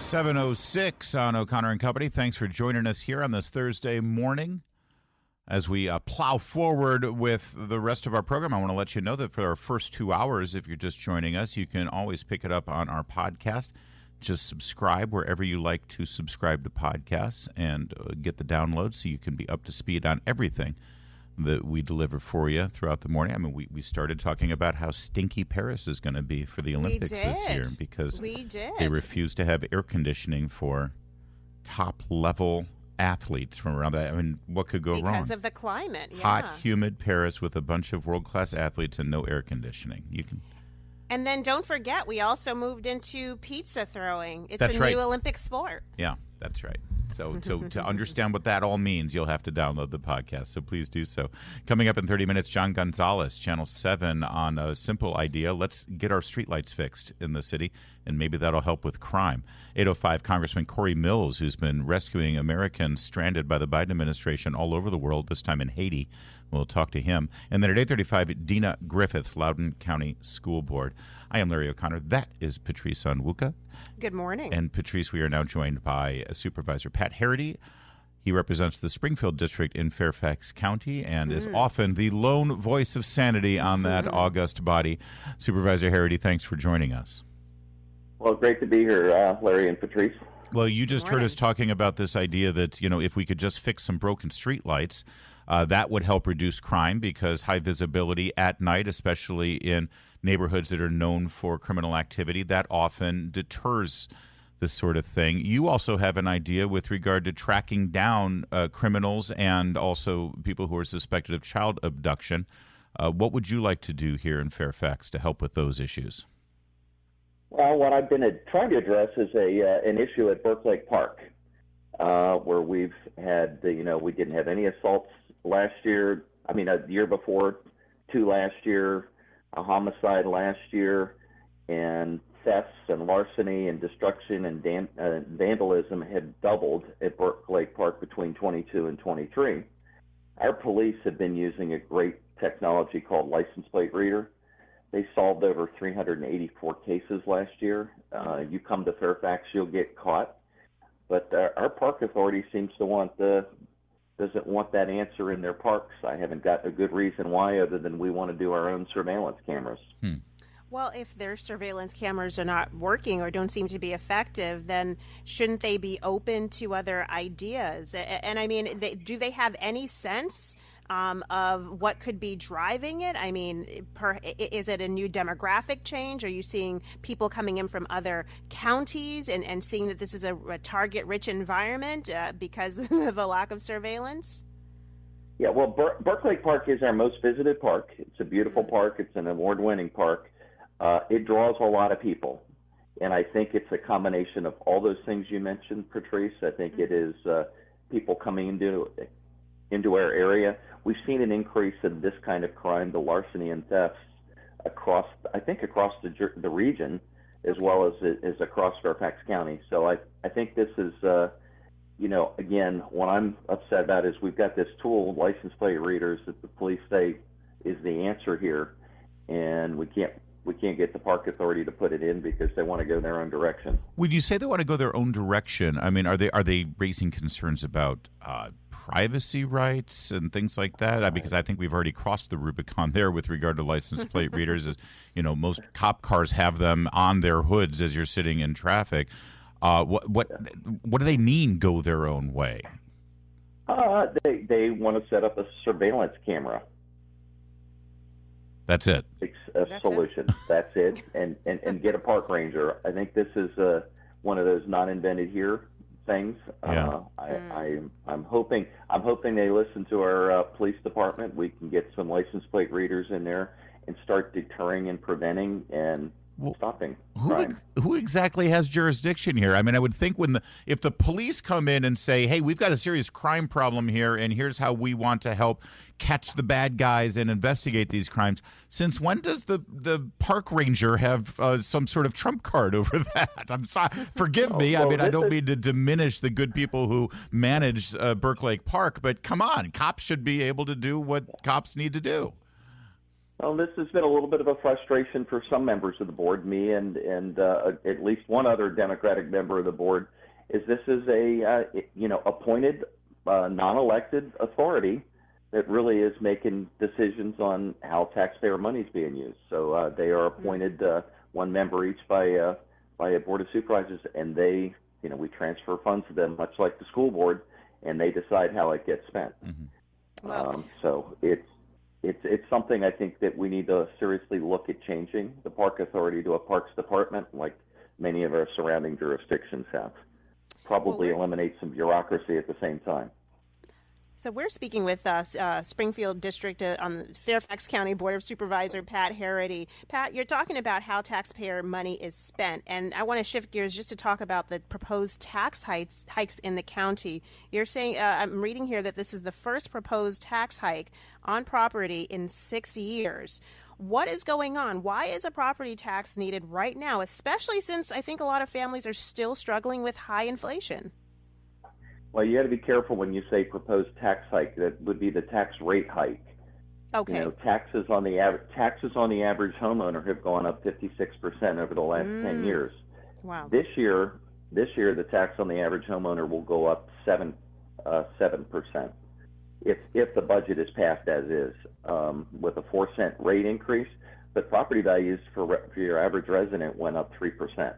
7:06 on O'Connor and Company. Thanks for joining us here on this Thursday morning. As we plow forward with the rest of our program, I want to let you know that for our first 2 hours, if you're just joining us, you can always pick it up on our podcast. Just subscribe wherever you like to subscribe to podcasts and get the download so you can be up to speed on everything that we deliver for you throughout the morning. I mean, we started talking about how stinky Paris is going to be for the Olympics this year because they refuse to have air conditioning for top-level athletes from around that. I mean, what could go wrong? Because of the climate, yeah. Hot, humid Paris with a bunch of world-class athletes and no air conditioning. You can... And then don't forget, we also moved into pizza throwing. It's That's a right. new Olympic sport. Yeah, that's right. So to understand what that all means, you'll have to download the podcast. So please do so. Coming up in 30 minutes, John Gonzalez, Channel 7, on a simple idea. Let's get our streetlights fixed in the city, and maybe that'll help with crime. 8:05, Congressman Corey Mills, who's been rescuing Americans stranded by the Biden administration all over the world, this time in Haiti. We'll talk to him. And then at 8:35, Dina Griffith, Loudoun County School Board. I am Larry O'Connor. That is Patrice Onwuka. Good morning. And Patrice, we are now joined by Supervisor Pat Herrity. He represents the Springfield district in Fairfax County and is often the lone voice of sanity on that august body. Supervisor Herrity, thanks for joining us. Well, great to be here, Larry and Patrice. Well, you just heard us talking about this idea that, you know, if we could just fix some broken streetlights, that would help reduce crime because high visibility at night, especially in neighborhoods that are known for criminal activity, that often deters this sort of thing. You also have an idea with regard to tracking down criminals and also people who are suspected of child abduction. What would you like to do here in Fairfax to help with those issues? Well, what I've been trying to address is an issue at Burke Lake Park, where we've had, we didn't have any assaults last year. I mean, a year before, 2 last year, a homicide last year, and thefts and larceny and destruction and vandalism had doubled at Burke Lake Park between 22 and 23. Our police have been using a great technology called license plate reader. They solved over 384 cases last year. You come to Fairfax, you'll get caught. But our park authority seems to doesn't want that answer in their parks. I haven't got a good reason why, other than we want to do our own surveillance cameras. Well, if their surveillance cameras are not working or don't seem to be effective, then shouldn't they be open to other ideas? And I mean, do they have any sense of what could be driving it? I mean, is it a new demographic change? Are you seeing people coming in from other counties and seeing that this is a target-rich environment because of a lack of surveillance? Yeah, well, Burke Lake Park is our most visited park. It's a beautiful park. It's an award-winning park. It draws a lot of people, and I think it's a combination of all those things you mentioned, Patrice. I think it is people coming into our area. We've seen an increase in this kind of crime, the larceny and thefts, across the region, as well as across Fairfax County. So I think this is, again, what I'm upset about is we've got this tool, license plate readers, that the police say is the answer here, and we can't get the park authority to put it in because they want to go their own direction. When you say they want to go their own direction, I mean, are they raising concerns about privacy rights and things like that? Because I think we've already crossed the Rubicon there with regard to license plate readers. As you know, most cop cars have them on their hoods as you're sitting in traffic. What do they mean, go their own way? They want to set up a surveillance camera. That's it. A solution. That's it. And get a park ranger. I think this is one of those not invented here things. Yeah. I'm hoping they listen to our police department. We can get some license plate readers in there and start deterring and preventing and stopping crime. Who exactly has jurisdiction here? I mean, I would think if the police come in and say, hey, we've got a serious crime problem here, and here's how we want to help catch the bad guys and investigate these crimes, since when does the park ranger have some sort of trump card over that? I'm sorry. Forgive me. I mean, I don't mean to diminish the good people who manage Burke Lake Park, but come on. Cops should be able to do what cops need to do. Well, this has been a little bit of a frustration for some members of the board, me and at least one other Democratic member of the board. This is a appointed, non-elected authority that really is making decisions on how taxpayer money is being used. So they are appointed one member each by a board of supervisors, and we transfer funds to them, much like the school board, and they decide how it gets spent. Mm-hmm. Wow. So it's something I think that we need to seriously look at changing the park authority to a parks department, like many of our surrounding jurisdictions have. Probably eliminate some bureaucracy at the same time. So we're speaking with Springfield District on the Fairfax County Board of Supervisor Pat Herrity. Pat, you're talking about how taxpayer money is spent, and I want to shift gears just to talk about the proposed tax hikes in the county. You're saying, I'm reading here that this is the first proposed tax hike on property in 6 years. What is going on? Why is a property tax needed right now, especially since I think a lot of families are still struggling with high inflation? Well, you got to be careful when you say proposed tax hike. That would be the tax rate hike. Okay. Taxes on the average homeowner have gone up 56% over the last 10 years. Wow. This year, the tax on the average homeowner will go up 7%. If the budget is passed as is, with a 4-cent rate increase, but property values for your average resident went up 3%.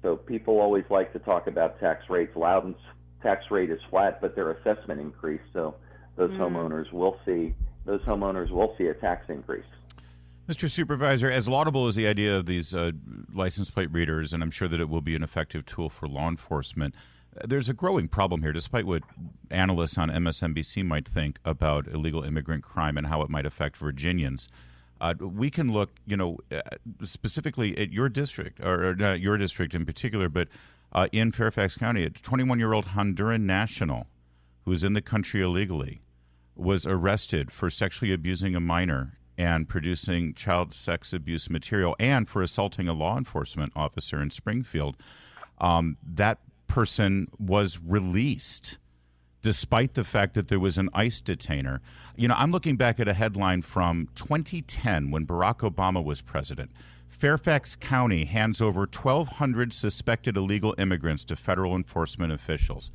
So people always like to talk about tax rates. Loudoun's tax rate is flat, but their assessment increased. So those homeowners will see a tax increase. Mr. Supervisor, as laudable as the idea of these license plate readers, and I'm sure that it will be an effective tool for law enforcement, there's a growing problem here, despite what analysts on MSNBC might think about illegal immigrant crime and how it might affect Virginians. We can look, specifically at your district, or not your district in particular, but in Fairfax County, a 21-year-old Honduran national who is in the country illegally was arrested for sexually abusing a minor and producing child sex abuse material, and for assaulting a law enforcement officer in Springfield. That person was released despite the fact that there was an ICE detainer. I'm looking back at a headline from 2010 when Barack Obama was president. Fairfax County hands over 1,200 suspected illegal immigrants to federal enforcement officials.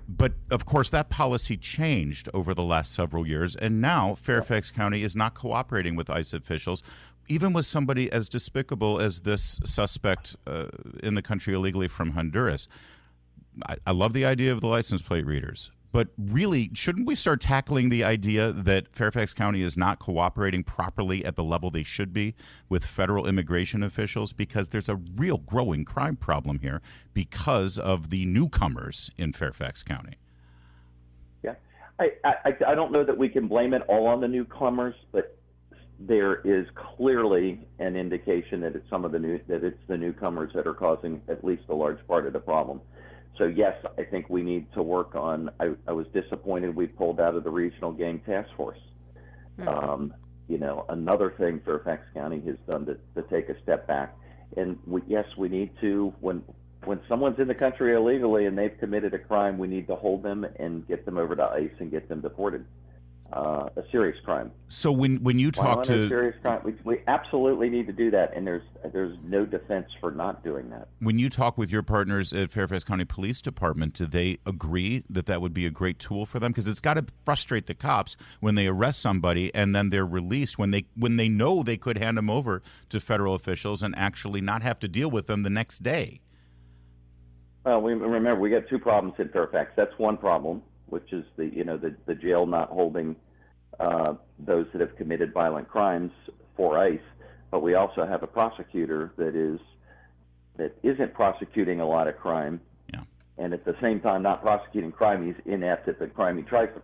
But, of course, that policy changed over the last several years, and now Fairfax County is not cooperating with ICE officials, even with somebody as despicable as this suspect in the country illegally from Honduras. I love the idea of the license plate readers, but really, shouldn't we start tackling the idea that Fairfax County is not cooperating properly at the level they should be with federal immigration officials? Because there's a real growing crime problem here because of the newcomers in Fairfax County. Yeah, I don't know that we can blame it all on the newcomers, but there is clearly an indication that it's the newcomers that are causing at least a large part of the problem. So yes, I think we need to work on. I was disappointed we pulled out of the regional gang task force. Another thing Fairfax County has done to take a step back, and we need to, when someone's in the country illegally and they've committed a crime, we need to hold them and get them over to ICE and get them deported. A serious crime. So when you talk to serious crime, we absolutely need to do that, and there's no defense for not doing that. When you talk with your partners at Fairfax County Police Department, do they agree that would be a great tool for them? Because it's got to frustrate the cops when they arrest somebody and then they're released when they know they could hand them over to federal officials and actually not have to deal with them the next day. Well, remember we got two problems in Fairfax. That's one problem, which is the jail not holding those that have committed violent crimes for ICE, but we also have a prosecutor that isn't prosecuting a lot of crime, and at the same time not prosecuting crime. He's inept at the crime he tries to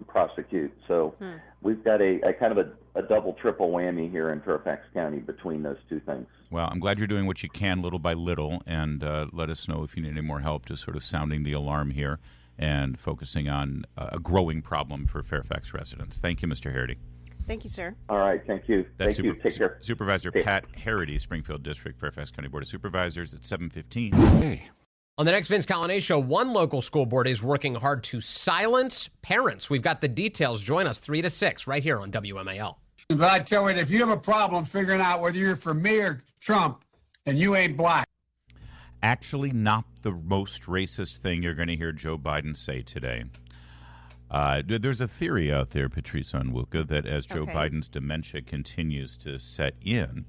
prosecute. So we've got a kind of a double, triple whammy here in Fairfax County between those two things. Well, I'm glad you're doing what you can little by little, and let us know if you need any more help just sort of sounding the alarm here and focusing on a growing problem for Fairfax residents. Thank you, Mr. Herrity. Thank you, sir. All right, thank you. Thank you. Take care. Supervisor Pat Herrity, Springfield District, Fairfax County Board of Supervisors at 7:15. Hey. On the next Vince Colonnade Show, one local school board is working hard to silence parents. We've got the details. Join us 3 to 6 right here on WMAL. But I tell you, if you have a problem figuring out whether you're for me or Trump, then you ain't black. Actually, not the most racist thing you're going to hear Joe Biden say today. There's a theory out there, Patrice Onwuka, that as Joe Biden's dementia continues to set in,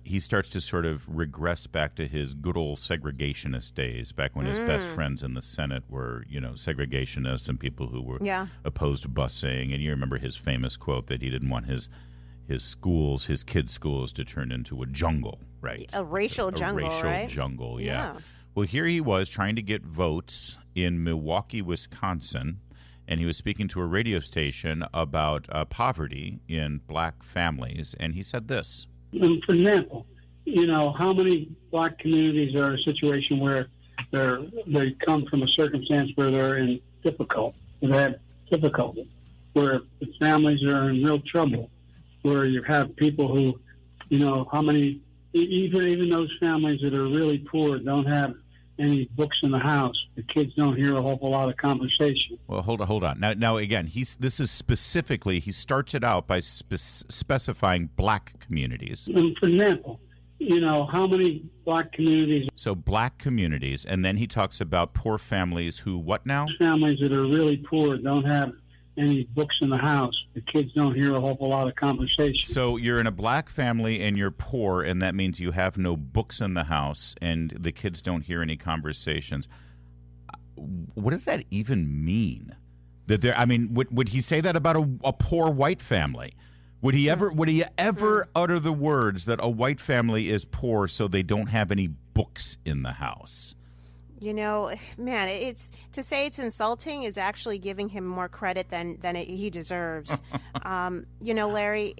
he starts to sort of regress back to his good old segregationist days, back when his best friends in the Senate were, segregationists and people who were opposed to busing. And you remember his famous quote that he didn't want his schools, his kids' schools, to turn into a jungle, right? A racial jungle, right? A racial jungle, yeah. Well, here he was trying to get votes in Milwaukee, Wisconsin, and he was speaking to a radio station about poverty in black families, and he said this. For example, how many black communities are in a situation where they come from a circumstance where they're in difficulty, where the families are in real trouble, where you have people who, how many, even those families that are really poor don't have any books in the house. The kids don't hear a whole lot of conversation. Well, hold on. Now again, this is specifically, he starts it out by specifying black communities. For example, how many black communities? So black communities, and then he talks about poor families who what now? Families that are really poor don't have any books in the house. The kids don't hear a whole lot of conversation. So you're in a black family and you're poor, and that means you have no books in the house and the kids don't hear any conversations. What does that even mean? Would he say that about a poor white family? Would he ever utter the words that a white family is poor so they don't have any books in the house? Man, it's to say it's insulting is actually giving him more credit than he deserves. Larry,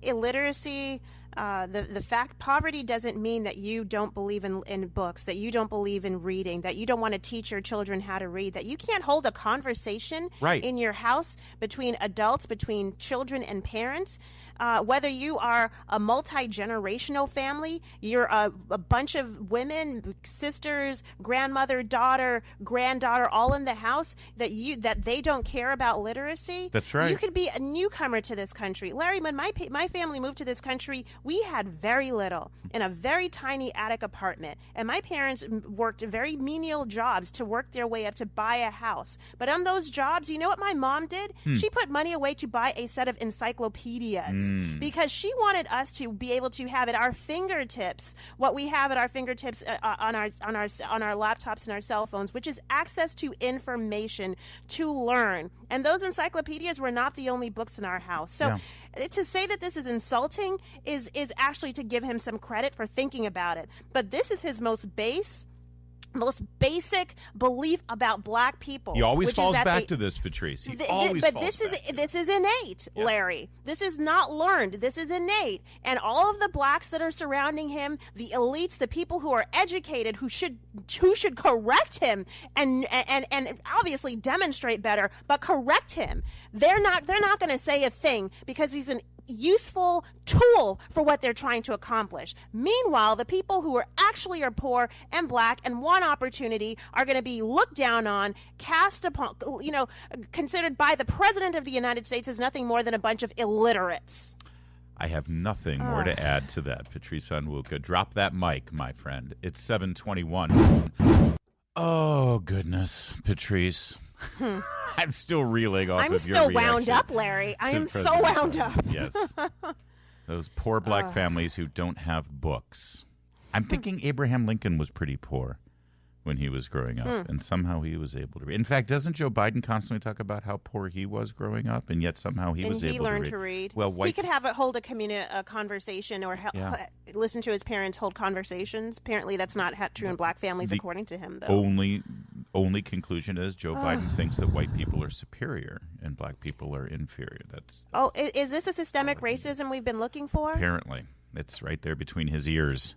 illiteracy, the fact poverty doesn't mean that you don't believe in books, that you don't believe in reading, that you don't want to teach your children how to read, that you can't hold a conversation in your house between adults, between children and parents. Whether you are a multi-generational family, you're a bunch of women, sisters, grandmother, daughter, granddaughter, all in the house, that they don't care about literacy. That's right. You could be a newcomer to this country. Larry, when my family moved to this country, we had very little in a very tiny attic apartment. And my parents worked very menial jobs to work their way up to buy a house. But on those jobs, you know what my mom did? She put money away to buy a set of encyclopedias. Because she wanted us to be able to have at our fingertips what we have at our fingertips on our laptops and our cell phones, which is access to information to learn. And those encyclopedias were not the only books in our house. So to say that this is insulting is actually to give him some credit for thinking about it. But this is his most basic belief about black people. He always falls back to this, Patrice. This is innate, Larry. This is not learned. This is innate. And all of the blacks that are surrounding him, the elites, the people who are educated, who should correct him and obviously demonstrate better, but correct him. They're not going to say a thing because he's an useful tool for what they're trying to accomplish. Meanwhile, the people who are poor and black and want opportunity are going to be looked down on, cast upon, considered by the President of the United States as nothing more than a bunch of illiterates. I have nothing more to add to that, Patrice Onwuka. Drop that mic, my friend. It's 7:21. Oh, goodness, Patrice. I'm still reeling off of your reaction. I'm still wound up, Larry. I am so wound up. Yes. Those poor black families who don't have books. I'm thinking Abraham Lincoln was pretty poor when he was growing up, and somehow he was able to read. In fact, doesn't Joe Biden constantly talk about how poor he was growing up, and yet somehow he was able to read? And he learned to read. Well, he could hold a conversation or listen to his parents hold conversations. Apparently, that's not true in black families, according to him, though. Only conclusion is Joe Biden thinks that white people are superior and black people are inferior. That's is this a systemic racism we've been looking for? Apparently. It's right there between his ears.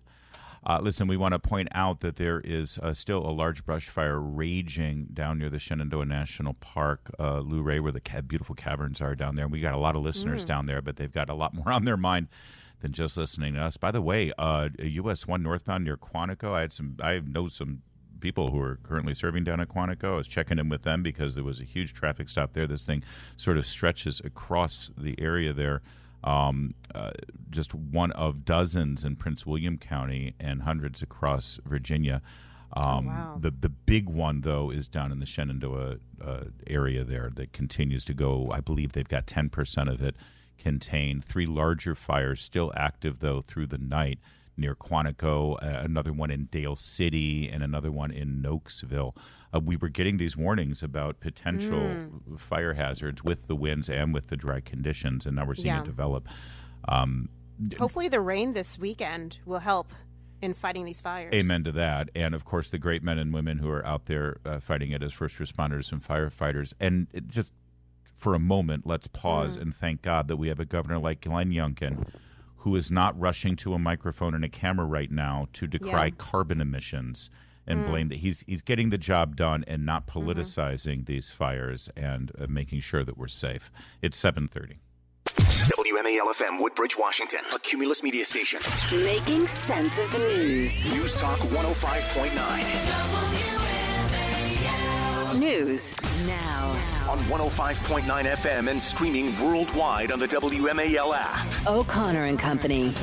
Listen, we want to point out that there is still a large brush fire raging down near the Shenandoah National Park, Luray, where the beautiful caverns are down there. And we got a lot of listeners down there, but they've got a lot more on their mind than just listening to us. By the way, US 1 northbound near Quantico, I know some people who are currently serving down at Quantico. I was checking in with them because there was a huge traffic stop there. This thing sort of stretches across the area there. just one of dozens in Prince William County and hundreds across Virginia. Wow. The big one, though, is down in the Shenandoah area there that continues to go. I believe they've got 10% of it contained. 3 larger fires still active, though, through the night near Quantico, another one in Dale City, and another one in Nokesville. We were getting these warnings about potential fire hazards with the winds and with the dry conditions, and now we're seeing it develop. Hopefully the rain this weekend will help in fighting these fires. Amen to that. And, of course, the great men and women who are out there fighting it as first responders and firefighters. And just for a moment, let's pause and thank God that we have a governor like Glenn Youngkin who is not rushing to a microphone and a camera right now to decry carbon emissions and blame that he's getting the job done and not politicizing these fires and making sure that we're safe. It's 7:30. WMAL FM, Woodbridge, Washington, a Cumulus media station. Making sense of the news. News Talk 105.9. News now. On 105.9 FM and streaming worldwide on the WMAL app. O'Connor and Company.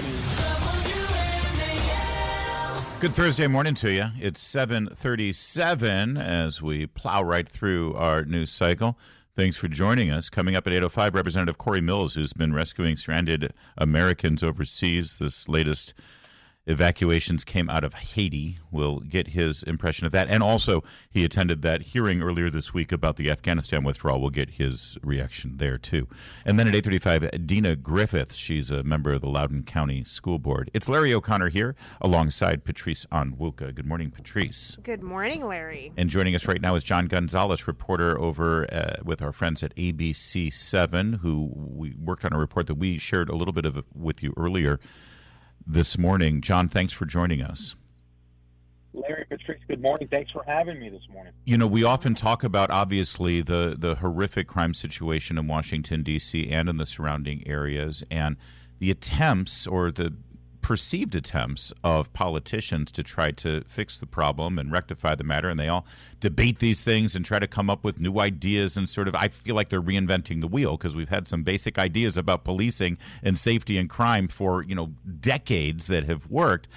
Good Thursday morning to you. It's 7:37 as we plow right through our news cycle. Thanks for joining us. Coming up at 8:05, Representative Corey Mills, who's been rescuing stranded Americans overseas. This latest evacuations came out of Haiti. We'll get his impression of that. And also, he attended that hearing earlier this week about the Afghanistan withdrawal. We'll get his reaction there, too. And then at 8:35, Dina Griffith. She's a member of the Loudoun County School Board. It's Larry O'Connor here alongside Patrice Onwuka. Good morning, Patrice. Good morning, Larry. And joining us right now is John Gonzalez, reporter over with our friends at ABC7, who we worked on a report that we shared a little bit of with you earlier this morning. John, thanks for joining us. Larry, Patrice, good morning. Thanks for having me this morning. You know, we often talk about, obviously, the horrific crime situation in Washington, D.C. and in the surrounding areas, and the attempts or the perceived attempts of politicians to try to fix the problem and rectify the matter, and they all debate these things and try to come up with new ideas and sort of, I feel like they're reinventing the wheel because we've had some basic ideas about policing and safety and crime for, decades that have worked.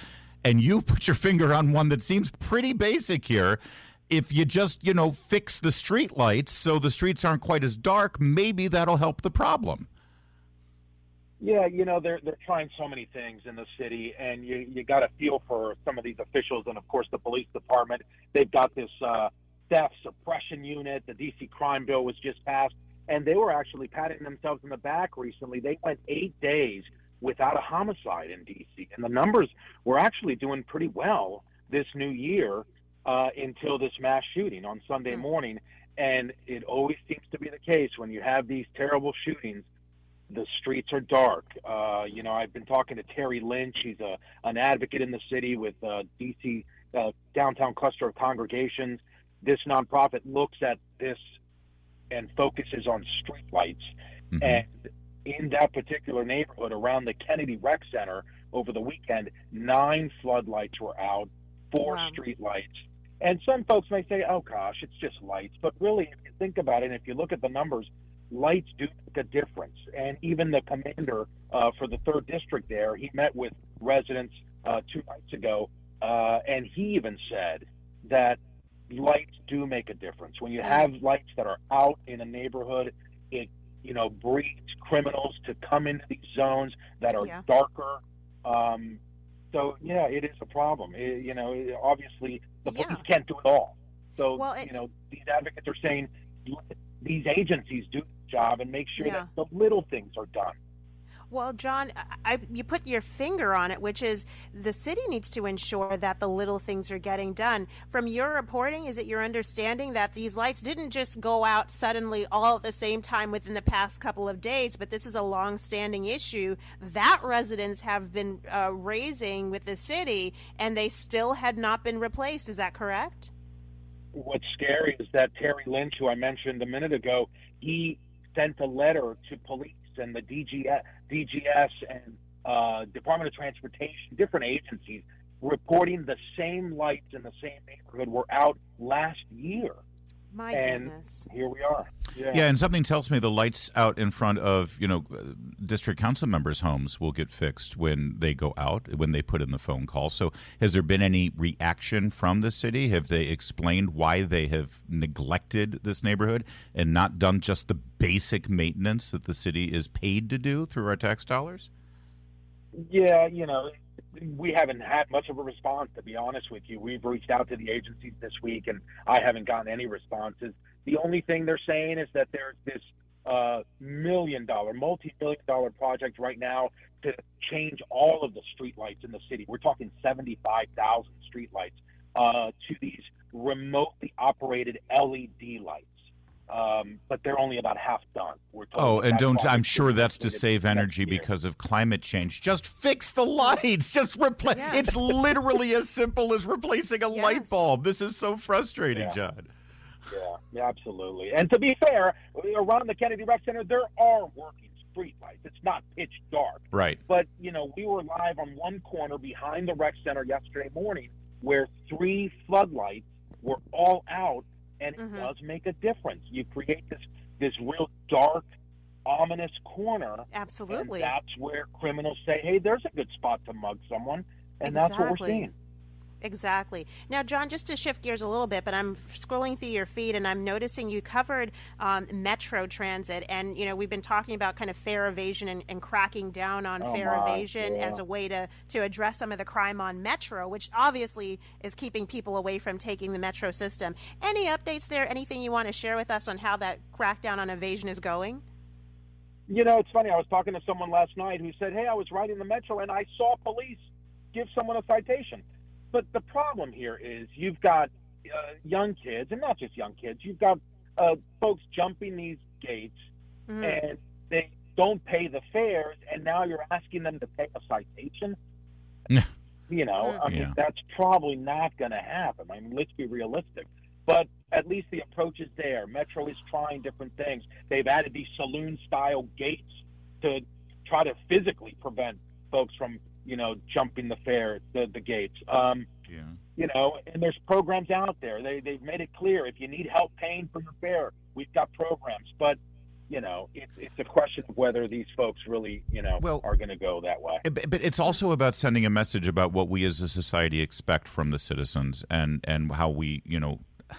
And you've put your finger on one that seems pretty basic here. If you just, fix the street lights so the streets aren't quite as dark, maybe that'll help the problem. Yeah, they're trying so many things in the city, and you got to feel for some of these officials, and of course the police department. They've got this theft suppression unit. The D.C. crime bill was just passed, and they were actually patting themselves in the back recently. They went 8 days without a homicide in D.C., and the numbers were actually doing pretty well this new year until this mass shooting on Sunday morning. And it always seems to be the case when you have these terrible shootings. The streets are dark. I've been talking to Terry Lynch. He's an advocate in the city with D.C. Downtown Cluster of Congregations. This nonprofit looks at this and focuses on streetlights. Mm-hmm. And in that particular neighborhood around the Kennedy Rec Center over the weekend, 9 floodlights were out, 4 streetlights. And some folks may say, oh, gosh, it's just lights. But really, if you think about it, and if you look at the numbers, lights do make a difference. And even the commander for the 3rd District there, he met with residents 2 nights ago, and he even said that lights do make a difference. When you have lights that are out in a neighborhood, it breeds criminals to come into these zones that are darker. So, yeah, it is a problem. Obviously, the police can't do it all. So, these advocates are saying these agencies do the job and make sure that the little things are done. Well, John, you put your finger on it, which is the city needs to ensure that the little things are getting done. From your reporting, is it your understanding that these lights didn't just go out suddenly all at the same time within the past couple of days, but this is a long-standing issue that residents have been raising with the city, and they still had not been replaced? Is that correct? What's scary is that Terry Lynch, who I mentioned a minute ago, he sent a letter to police and the DGS and Department of Transportation, different agencies, reporting the same lights in the same neighborhood were out last year. My and goodness. here we are. Yeah, and something tells me the lights out in front of, district council members' homes will get fixed when they go out, when they put in the phone call. So has there been any reaction from the city? Have they explained why they have neglected this neighborhood and not done just the basic maintenance that the city is paid to do through our tax dollars? Yeah, we haven't had much of a response, to be honest with you. We've reached out to the agencies this week, and I haven't gotten any responses. The only thing they're saying is that there's this multi-million-dollar project right now to change all of the streetlights in the city. We're talking 75,000 streetlights to these remotely operated LED lights. But they're only about half done. I'm sure that's to save energy because of climate change. Just fix the lights. Just replace. Yes. It's literally as simple as replacing a light bulb. This is so frustrating, John. Yeah, absolutely. And to be fair, around the Kennedy Rec Center, there are working streetlights. It's not pitch dark. Right. But, we were live on one corner behind the rec center yesterday morning where 3 floodlights were all out. And it does make a difference. You create this real dark, ominous corner. Absolutely. And that's where criminals say, hey, there's a good spot to mug someone. And that's what we're seeing. Exactly. Now, John, just to shift gears a little bit, but I'm scrolling through your feed and I'm noticing you covered Metro Transit. And, we've been talking about kind of fare evasion and cracking down on fare evasion as a way to address some of the crime on Metro, which obviously is keeping people away from taking the Metro system. Any updates there? Anything you want to share with us on how that crackdown on evasion is going? It's funny. I was talking to someone last night who said, hey, I was riding the Metro and I saw police give someone a citation. But the problem here is you've got young kids, and not just young kids, you've got folks jumping these gates, and they don't pay the fares, and now you're asking them to pay a citation? That's probably not going to happen. I mean, let's be realistic. But at least the approach is there. Metro is trying different things. They've added these saloon-style gates to try to physically prevent folks from jumping the gates. And there's programs out there. They've made it clear if you need help paying for your fare, we've got programs. But it's a question of whether these folks really, are going to go that way. But it's also about sending a message about what we as a society expect from the citizens and how we,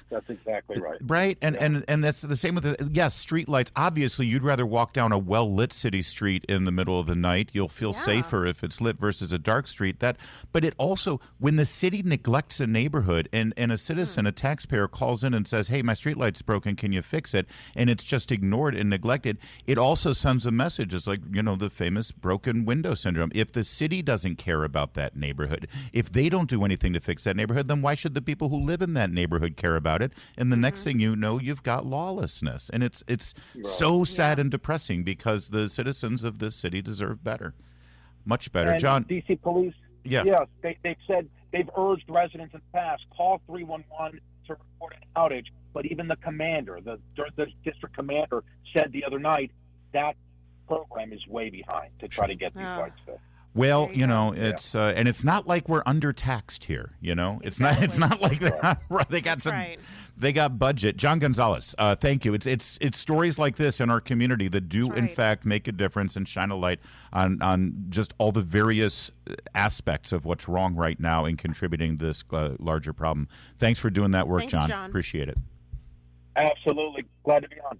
That's exactly right. Right, and that's the same with street lights. Obviously, you'd rather walk down a well-lit city street in the middle of the night. You'll feel safer if it's lit versus a dark street. But it also, when the city neglects a neighborhood and a citizen, a taxpayer, calls in and says, hey, my street light's broken, can you fix it? And it's just ignored and neglected. It also sends a message. It's like, the famous broken window syndrome. If the city doesn't care about that neighborhood, if they don't do anything to fix that neighborhood, then why should the people who live in that neighborhood care about it? And the next thing you know, you've got lawlessness. And it's so sad and depressing because the citizens of this city deserve better. Much better. And John. DC Police, they've said they've urged residents in the past, call 311 to report an outage. But even the commander, the district commander, said the other night that program is way behind to try to get these lights fixed. Well, it's and it's not like we're undertaxed here. It's not like they got they got budget. John Gonzalez, thank you. It's stories like this in our community that do in fact make a difference and shine a light on just all the various aspects of what's wrong right now in contributing to this larger problem. Thanks for doing that work, Thanks, John. John. Appreciate it. Absolutely, glad to be on.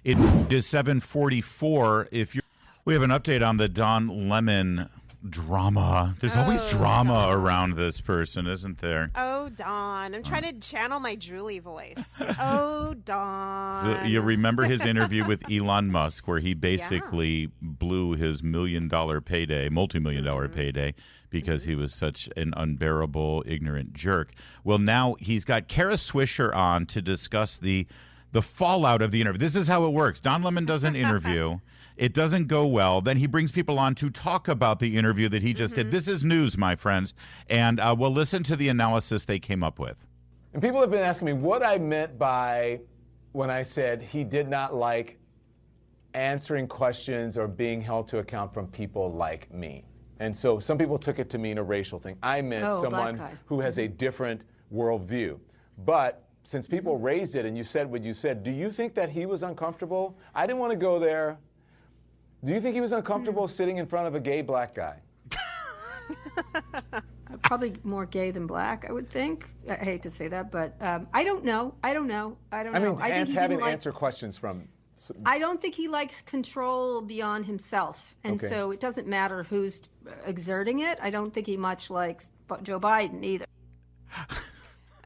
It is 7:44. We have an update on the Don Lemon drama. There's always drama around this person, isn't there? Oh, Don. I'm trying to channel my Julie voice. Oh, Don. So you remember his interview with Elon Musk where he basically blew his multi-million-dollar payday because he was such an unbearable, ignorant jerk. Well, now he's got Kara Swisher on to discuss the fallout of the interview. This is how it works. Don Lemon does an interview. It doesn't go well. Then he brings people on to talk about the interview that he just did. This is news, my friends. And we'll listen to the analysis they came up with. And people have been asking me what I meant by when I said he did not like answering questions or being held to account from people like me. And so some people took it to mean a racial thing. I meant someone who has a different worldview. But since people raised it and you said what you said, do you think that he was uncomfortable? I didn't want to go there. Do you think he was uncomfortable sitting in front of a gay black guy? Probably more gay than black, I would think. I hate to say that, but I don't know. I don't know. I mean, having to answer questions from... I don't think he likes control beyond himself. And Okay. so it doesn't matter who's exerting it. I don't think he much likes Joe Biden either.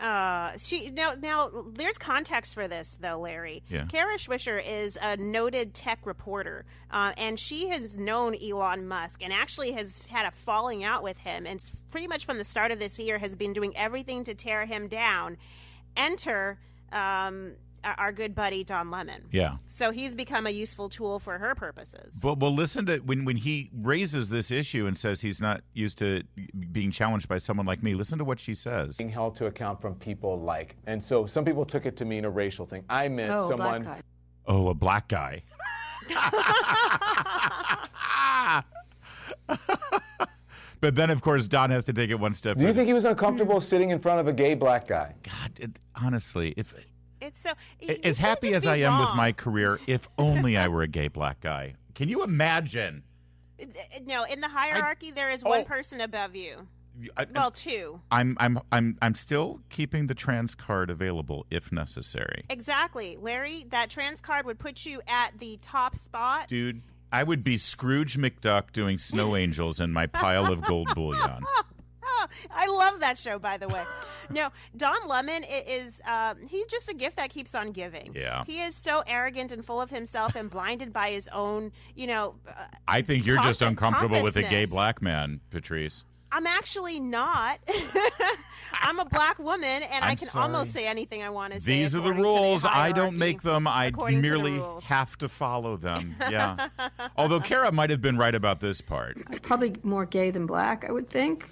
Now there's context for this though, Larry. Yeah. Kara Swisher is a noted tech reporter, and she has known Elon Musk and actually has had a falling out with him, and pretty much from the start of this year has been doing everything to tear him down. Enter our good buddy Don Lemon. Yeah. So he's become a useful tool for her purposes. But well, listen to when he raises this issue and says he's not used to being challenged by someone like me. Listen to what she says. Being held to account from people like, and so some people took it to mean a racial thing. I meant someone. Black guy. Oh, a black guy. But then, of course, Don has to take it one step Do you further. think he was uncomfortable sitting in front of a gay black guy? God, honestly, if It's so as happy as I am with my career, if only I were a gay black guy. Can you imagine? No, in the hierarchy, there is one person above you. Well, two. I'm still keeping the trans card available if necessary. Exactly, Larry. That trans card would put you at the top spot. Dude, I would be Scrooge McDuck doing snow angels in my pile of gold bullion. I love that show, by the way. No, Don Lemon is he's just a gift that keeps on giving. Yeah. He is so arrogant and full of himself and blinded by his own, I think you're just uncomfortable with a gay pompousness. black man, Patrice. I'm actually not. I'm a black woman, and I can sorry. almost say anything I want to say. These are the according to rules. I hierarchy. don't make them. I According to the merely rules. have to follow them. Yeah. Although Kara might have been right about this part. Probably more gay than black, I would think.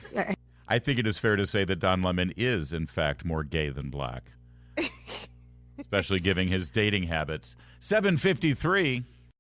I think it is fair to say that Don Lemon is, in fact, more gay than black. Especially given his dating habits. 7:53.